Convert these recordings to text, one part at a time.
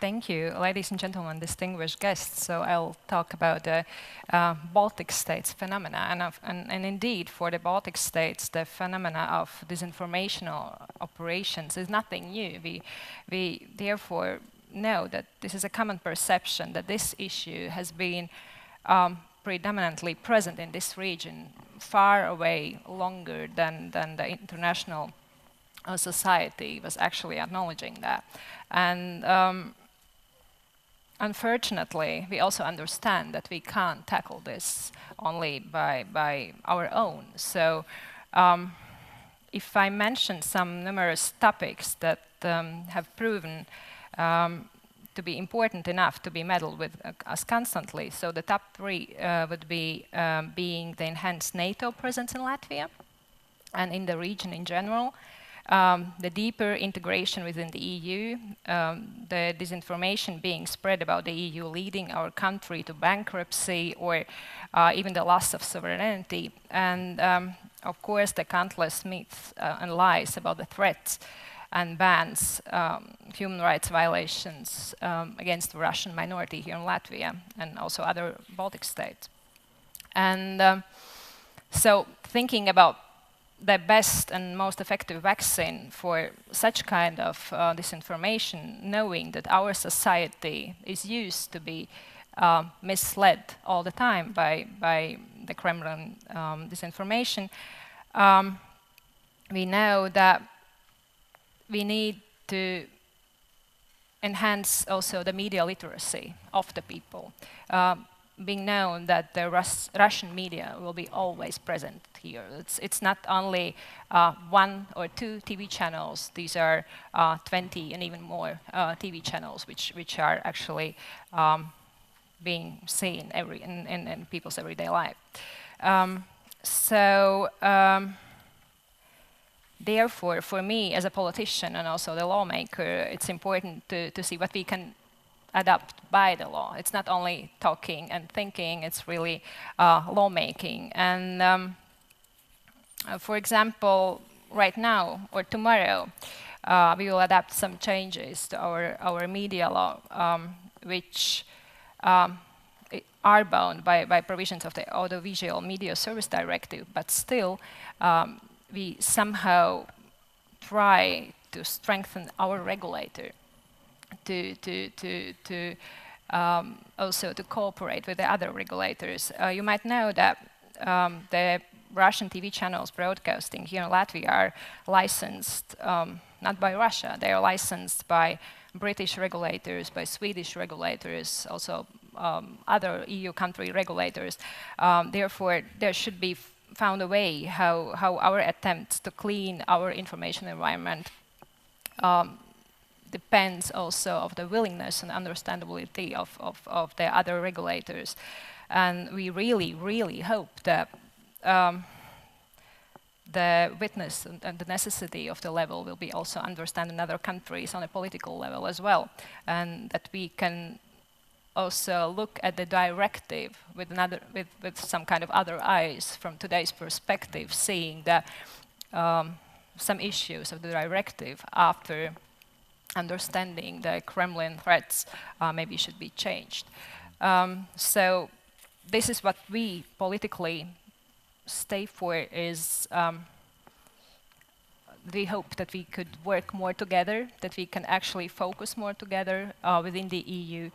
Thank you, ladies and gentlemen, distinguished guests. So I'll talk about the Baltic states phenomena. And indeed, for the Baltic states, the phenomena of disinformational operations is nothing new. We therefore know that this is a common perception that this issue has been predominantly present in this region far away longer than the international society was actually acknowledging that. And unfortunately, we also understand that we can't tackle this only by our own. So if I mention some numerous topics that have proven to be important enough to be meddled with us constantly, so the top three would be being the enhanced NATO presence in Latvia and in the region in general, the deeper integration within the EU, the disinformation being spread about the EU leading our country to bankruptcy or even the loss of sovereignty, and of course the countless myths and lies about the threats and bans, human rights violations against the Russian minority here in Latvia and also other Baltic states. And so thinking about the best and most effective vaccine for such kind of disinformation, knowing that our society is used to be misled all the time by the Kremlin disinformation, we know that we need to enhance also the media literacy of the people. Being known that the Russian media will be always present here. It's not only 1 or 2 TV channels. These are 20 and even more TV channels, which are actually being seen in people's everyday life. Therefore, for me as a politician and also the lawmaker, it's important to see what we can adapt by the law. It's not only talking and thinking, it's really lawmaking. And for example, right now or tomorrow, we will adapt some changes to our media law, which are bound by provisions of the Audiovisual Media Service Directive, but still we somehow try to strengthen our regulator to also to cooperate with the other regulators. You might know that the Russian TV channels broadcasting here in Latvia are licensed not by Russia, they are licensed by British regulators, by Swedish regulators, also other EU country regulators. Therefore, there should be found a way how our attempts to clean our information environment depends also of the willingness and understandability of the other regulators. And we really hope that the witness and the necessity of the level will be also understood in other countries on a political level as well, and that we can also look at the directive with some kind of other eyes from today's perspective, seeing that some issues of the directive after understanding the Kremlin threats maybe should be changed. So this is what we politically stay for, is we hope that we could work more together, that we can actually focus more together within the EU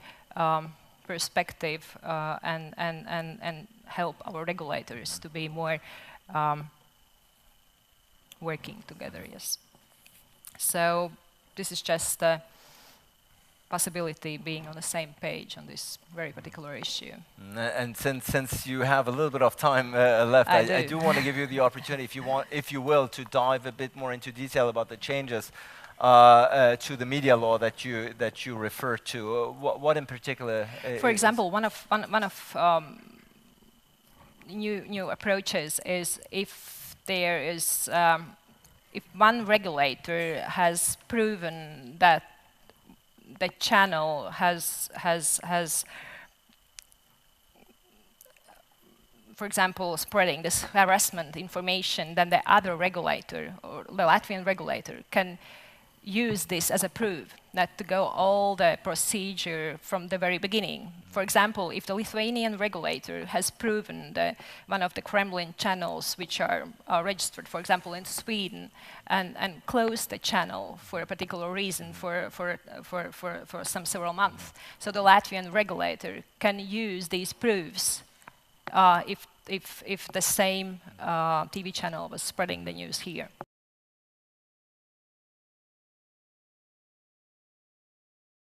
perspective and help our regulators to be more working together, yes. So this is just a possibility being on the same page on this very particular issue. And since you have a little bit of time left, I do want to give you the opportunity, if you will, to dive a bit more into detail about the changes to the media law that you refer to. What in particular? For example, one of new approaches is if there is if one regulator has proven that the channel has, for example, spreading this harassment information, then the other regulator or the Latvian regulator can use this as a proof, not to go all the procedure from the very beginning. For example, if the Lithuanian regulator has proven that one of the Kremlin channels which are registered, for example, in Sweden, and closed the channel for a particular reason for some several months, so the Latvian regulator can use these proofs if the same TV channel was spreading the news here.